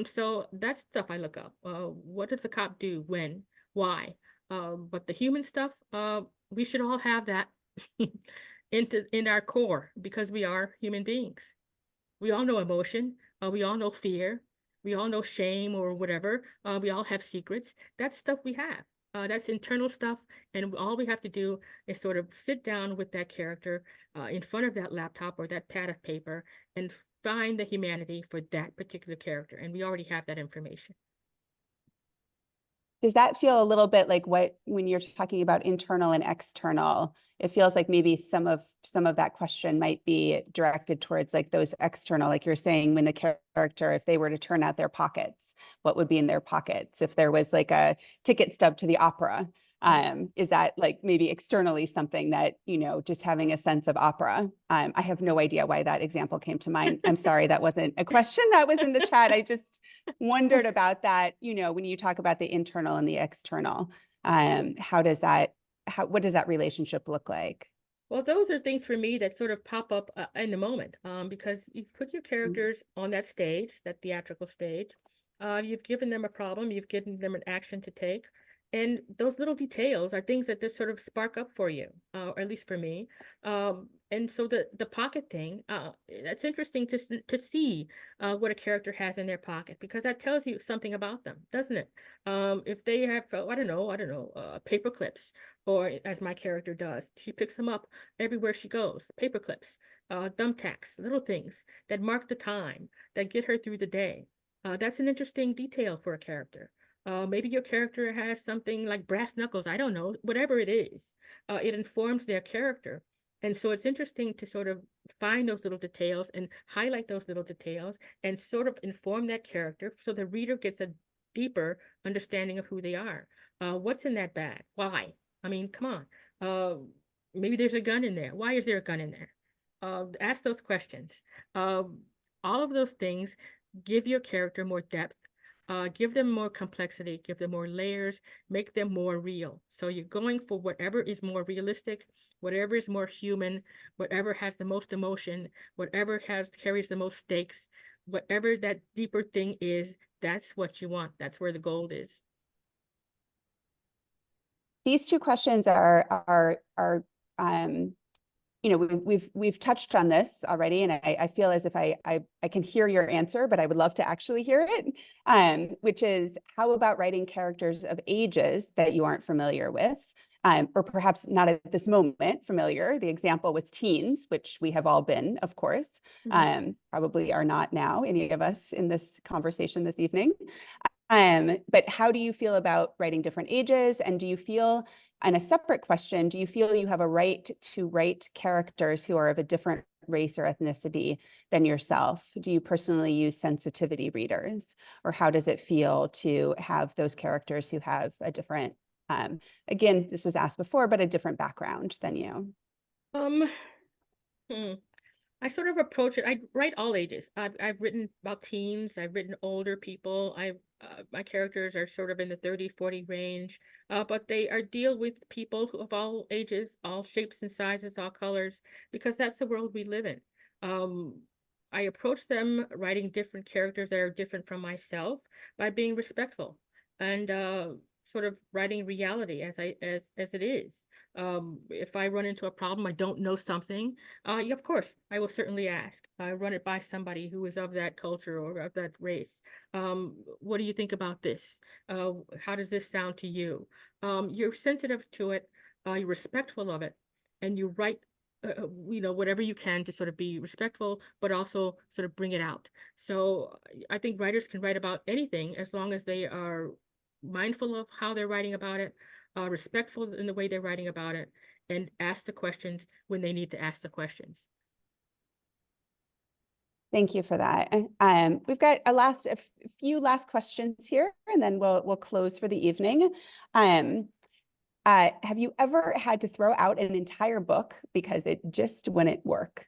So that's stuff I look up. What does a cop do? When? Why? But the human stuff, we should all have that in our core because we are human beings. We all know emotion. We all know fear. We all know shame or whatever. We all have secrets. That's stuff we have. That's internal stuff. And all we have to do is sort of sit down with that character in front of that laptop or that pad of paper and find the humanity for that particular character. And we already have that information. Does that feel a little bit like what, when you're talking about internal and external, it feels like maybe some of that question might be directed towards like those external, like you're saying, when the character, if they were to turn out their pockets, what would be in their pockets? If there was like a ticket stub to the opera, is that like maybe externally something that, just having a sense of opera? I have no idea why that example came to mind. I'm sorry, that wasn't a question that was in the chat. I just wondered about that, when you talk about the internal and the external, what does that relationship look like? Well, those are things for me that sort of pop up in the moment because you've put your characters on that stage, that theatrical stage. You've given them a problem, you've given them an action to take. And those little details are things that just sort of spark up for you, or at least for me. And so the pocket thing, that's interesting to see what a character has in their pocket because that tells you something about them, doesn't it? If they have, I don't know, paper clips, or as my character does, she picks them up everywhere she goes, paper clips, thumbtacks, little things that mark the time, that get her through the day. That's an interesting detail for a character. Maybe your character has something like brass knuckles, I don't know, whatever it is. It informs their character. And so it's interesting to sort of find those little details and highlight those little details and sort of inform that character so the reader gets a deeper understanding of who they are. What's in that bag? Why? I mean, come on. Maybe there's a gun in there. Why is there a gun in there? Ask those questions. All of those things give your character more depth, give them more complexity, give them more layers, make them more real. So you're going for whatever is more realistic, whatever is more human, whatever has the most emotion, whatever carries the most stakes, whatever that deeper thing is, that's what you want. That's where the gold is. These two questions are we've touched on this already, and I feel as if I can hear your answer, but I would love to actually hear it. Which is, how about writing characters of ages that you aren't familiar with, or perhaps not at this moment familiar? The example was teens, which we have all been, of course. Probably are not now, any of us in this conversation this evening. But how do you feel about writing different ages? And do you feel, and a separate question, do you feel you have a right to write characters who are of a different race or ethnicity than yourself? Do you personally use sensitivity readers? Or how does it feel to have those characters who have a different, again, this was asked before, but a different background than you? Um, hmm. I sort of approach it. I write all ages. I've written about teens. I've written older people. My characters are sort of in the 30, 40 range, but they are deal with people of all ages, all shapes and sizes, all colors, because that's the world we live in. Um, I approach them writing different characters that are different from myself by being respectful and sort of writing reality as it is. If I run into a problem, I don't know something, yeah, of course, I will certainly ask. I run it by somebody who is of that culture or of that race. What do you think about this? How does this sound to you? You're sensitive to it, you're respectful of it, and you write, whatever you can to sort of be respectful, but also sort of bring it out. So I think writers can write about anything as long as they are mindful of how they're writing about it, respectful in the way they're writing about it, and ask the questions when they need to ask the questions. Thank you for that. We've got a few last questions here, and then we'll close for the evening. Have you ever had to throw out an entire book because it just wouldn't work?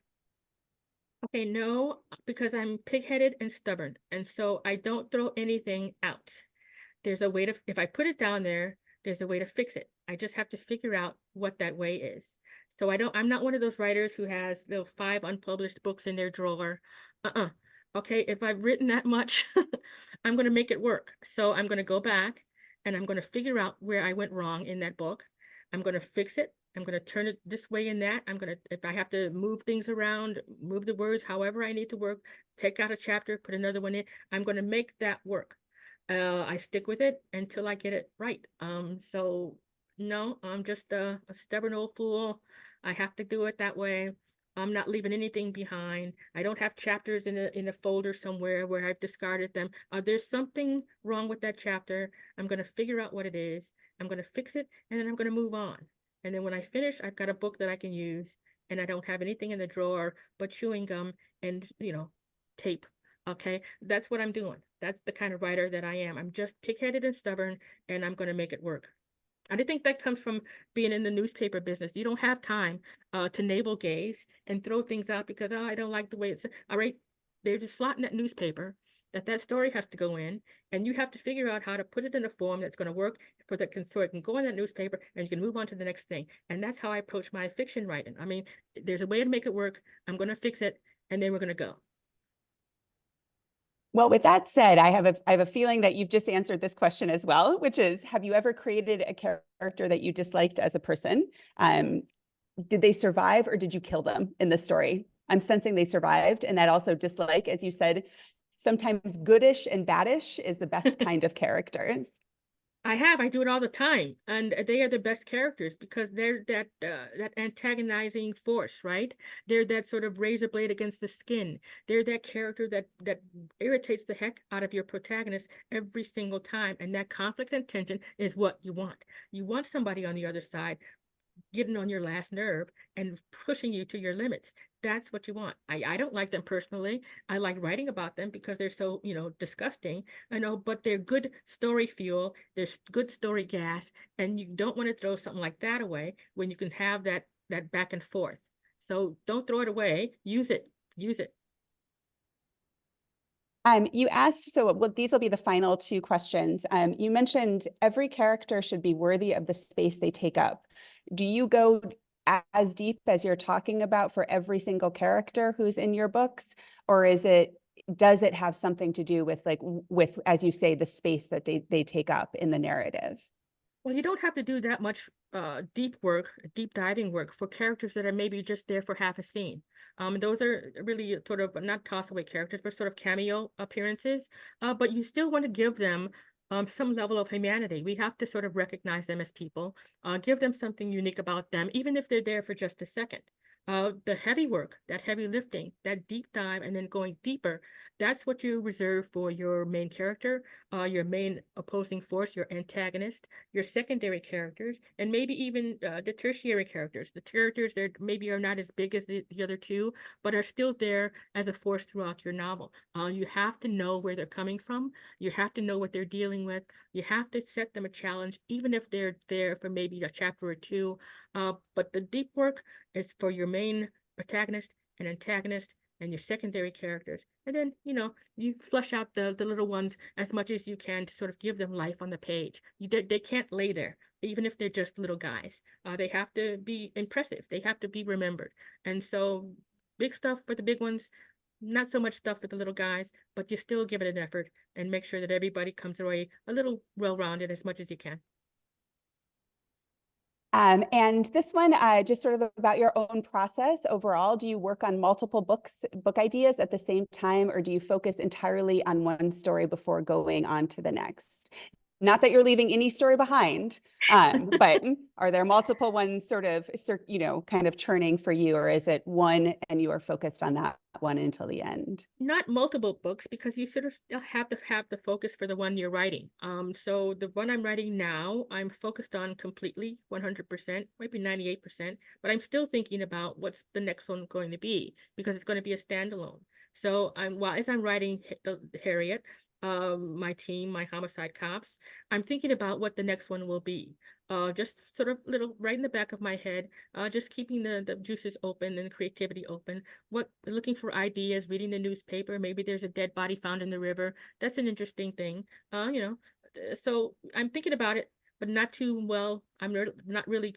Okay, no, because I'm pig-headed and stubborn, and so I don't throw anything out. There's a way to, if I put it down there, there's a way to fix it. I just have to figure out what that way is. So I'm not one of those writers who has 5 unpublished books in their drawer. Okay, if I've written that much, I'm going to make it work. So I'm going to go back and I'm going to figure out where I went wrong in that book. I'm going to fix it. I'm going to turn it this way and that. I'm going to, if I have to move things around, move the words, however I need to work, take out a chapter, put another one in, I'm going to make that work. I stick with it until I get it right. So no, I'm just a stubborn old fool. I have to do it that way. I'm not leaving anything behind. I don't have chapters in a folder somewhere where I've discarded them. There's something wrong with that chapter. I'm going to figure out what it is. I'm going to fix it, and then I'm going to move on. And then when I finish, I've got a book that I can use, and I don't have anything in the drawer but chewing gum and, tape. Okay, that's what I'm doing. That's the kind of writer that I am. I'm just pig-headed and stubborn, and I'm going to make it work. And I think that comes from being in the newspaper business. You don't have time to navel gaze and throw things out because, oh, I don't like the way it's all right. They're just slotting that newspaper that story has to go in, and you have to figure out how to put it in a form that's going to work for that so it can go in that newspaper and you can move on to the next thing. And that's how I approach my fiction writing. I mean, there's a way to make it work. I'm going to fix it, and then we're going to go. Well, with that said, I have a feeling that you've just answered this question as well, which is, have you ever created a character that you disliked as a person? Did they survive or did you kill them in the story? I'm sensing they survived, and that also dislike, as you said, sometimes goodish and baddish is the best kind of characters. I do it all the time, and they are the best characters because they're that antagonizing force, right? They're that sort of razor blade against the skin. They're that character that irritates the heck out of your protagonist every single time, and that conflict and tension is what you want. You want somebody on the other side getting on your last nerve and pushing you to your limits. That's what you want. I don't like them personally. I like writing about them because they're so, disgusting. I know, but they're good story fuel. There's good story gas, and you don't want to throw something like that away when you can have that back and forth. So don't throw it away. Use it. Use it. You asked, so well, these will be the final two questions. You mentioned every character should be worthy of the space they take up. Do you go as deep as you're talking about for every single character who's in your books, or does it have something to do with with, as you say, the space that they take up in the narrative? Well, you don't have to do that much deep diving work for characters that are maybe just there for half a scene. Those are really sort of not toss away characters, but sort of cameo appearances. But you still want to give them some level of humanity. We have to sort of recognize them as people, give them something unique about them, even if they're there for just a second. The heavy work, that heavy lifting, that deep dive, and then going deeper, that's what you reserve for your main character, your main opposing force, your antagonist, your secondary characters, and maybe even the tertiary characters, the characters that maybe are not as big as the other two, but are still there as a force throughout your novel. You have to know where they're coming from. You have to know what they're dealing with. You have to set them a challenge, even if they're there for maybe a chapter or two. But the deep work is for your main protagonist and antagonist and your secondary characters. And then, you flesh out the little ones as much as you can to sort of give them life on the page. They can't lay there, even if they're just little guys. They have to be impressive. They have to be remembered. And so big stuff for the big ones, not so much stuff for the little guys, but you still give it an effort and make sure that everybody comes away a little well-rounded as much as you can. And this one, just sort of about your own process overall. Do you work on multiple book ideas at the same time, or do you focus entirely on one story before going on to the next? Not that you're leaving any story behind, but are there multiple ones sort of, kind of churning for you, or is it one and you are focused on that one until the end? Not multiple books because you sort of still have to have the focus for the one you're writing. So the one I'm writing now, I'm focused on completely 100%, maybe 98%, but I'm still thinking about what's the next one going to be because it's going to be a standalone. So as I'm writing the Harriet, my team, my homicide cops, I'm thinking about what the next one will be. Just sort of little right in the back of my head, just keeping the juices open and creativity open. Looking for ideas, reading the newspaper, maybe there's a dead body found in the river. That's an interesting thing. So I'm thinking about it, but not too well. I'm not really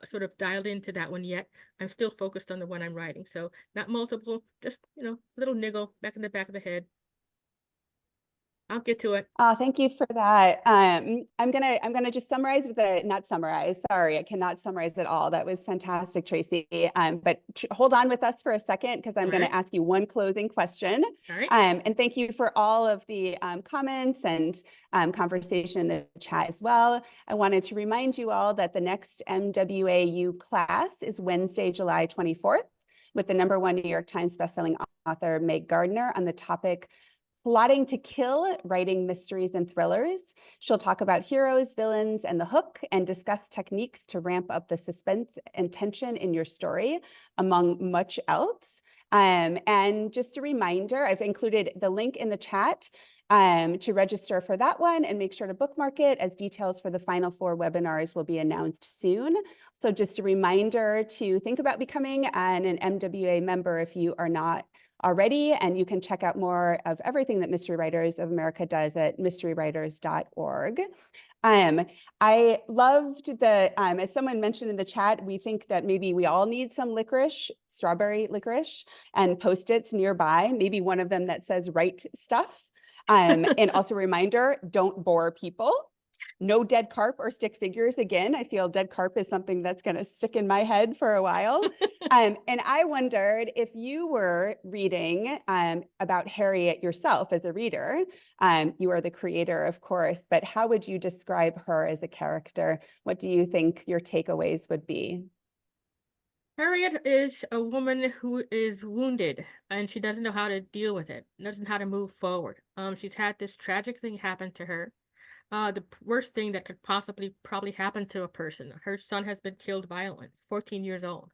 sort of dialed into that one yet. I'm still focused on the one I'm writing. So not multiple, just, little niggle back in the back of the head. I'll get to it. Oh, thank you for that. I'm gonna just summarize with not summarize. Sorry, I cannot summarize it all. That was fantastic, Tracy. But hold on with us for a second because I'm All going right. to ask you one closing question. All right. And thank you for all of the comments and conversation in the chat as well. I wanted to remind you all that the next MWAU class is Wednesday, July 24th, with the #1 New York Times bestselling author Meg Gardner on the topic Plotting to Kill, Writing Mysteries and Thrillers. She'll talk about heroes, villains, and the hook, and discuss techniques to ramp up the suspense and tension in your story, among much else. And just a reminder, I've included the link in the chat to register for that one, and make sure to bookmark it, as details for the final 4 webinars will be announced soon. So just a reminder to think about becoming an MWA member if you are not already, and you can check out more of everything that Mystery Writers of America does at mysterywriters.org. I loved as someone mentioned in the chat, we think that maybe we all need some licorice, strawberry licorice, and Post-its nearby, maybe one of them that says "write stuff." And also a reminder, don't bore people. No dead carp or stick figures again. I feel dead carp is something that's going to stick in my head for a while. And I wondered if you were reading about Harriet yourself as a reader. You are the creator, of course, but how would you describe her as a character? What do you think your takeaways would be? Harriet is a woman who is wounded and she doesn't know how to deal with it, doesn't know how to move forward. She's had this tragic thing happen to her. The worst thing that could probably happen to a person. Her son has been killed violently, 14 years old,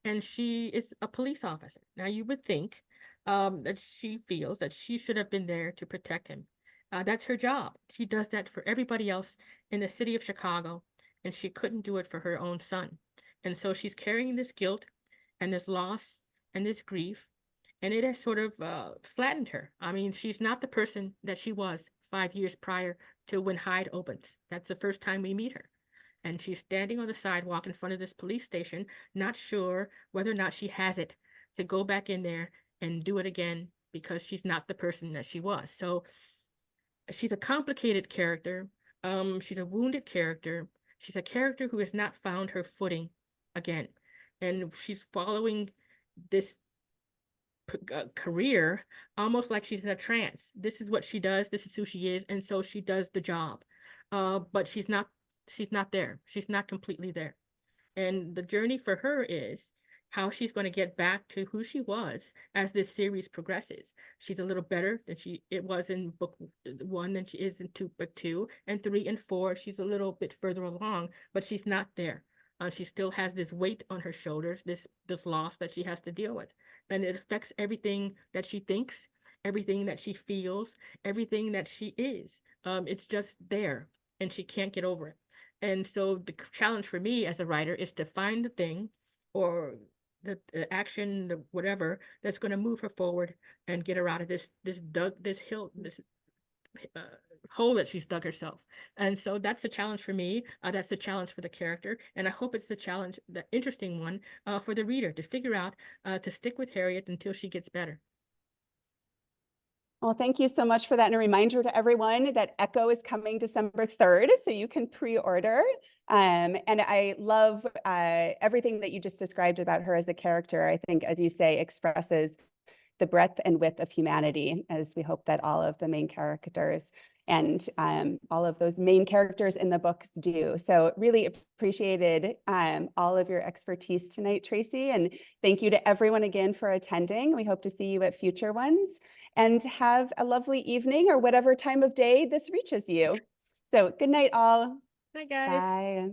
and she is a police officer. Now, you would think that she feels that she should have been there to protect him. That's her job. She does that for everybody else in the city of Chicago, and she couldn't do it for her own son. And so she's carrying this guilt and this loss and this grief, and it has sort of flattened her. I mean, she's not the person that she was 5 years prior to when Hyde opens. That's the first time we meet her. And she's standing on the sidewalk in front of this police station, not sure whether or not she has it to go back in there and do it again because she's not the person that she was. So she's a complicated character. She's a wounded character. She's a character who has not found her footing again. And she's following this career almost like she's in a trance. This is what she does, this is who she is, and so she does the job. But she's not there. She's not completely there. And the journey for her is how she's going to get back to who she was as this series progresses. She's a little better than it was in book 1 than she is in book 2 and 3 and 4. She's a little bit further along, but she's not there. She still has this weight on her shoulders, this loss that she has to deal with, and it affects everything that she thinks, everything that she feels, everything that she is. It's just there, and she can't get over it. And so the challenge for me as a writer is to find the thing or the action, the whatever that's going to move her forward and get her out of this hole that she's dug herself. And so that's the challenge for me. That's the challenge for the character. And I hope it's the challenge, the interesting one for the reader to figure out to stick with Harriet until she gets better. Well, thank you so much for that. And a reminder to everyone that Echo is coming December 3rd, so you can pre-order. And I love everything that you just described about her as a character. I think, as you say, expresses the breadth and width of humanity, as we hope that all of the main characters and all of those main characters in the books do. So really appreciated all of your expertise tonight, Tracy. And thank you to everyone again for attending. We hope to see you at future ones, and have a lovely evening or whatever time of day this reaches you. So good night, all. Hi, guys. Bye.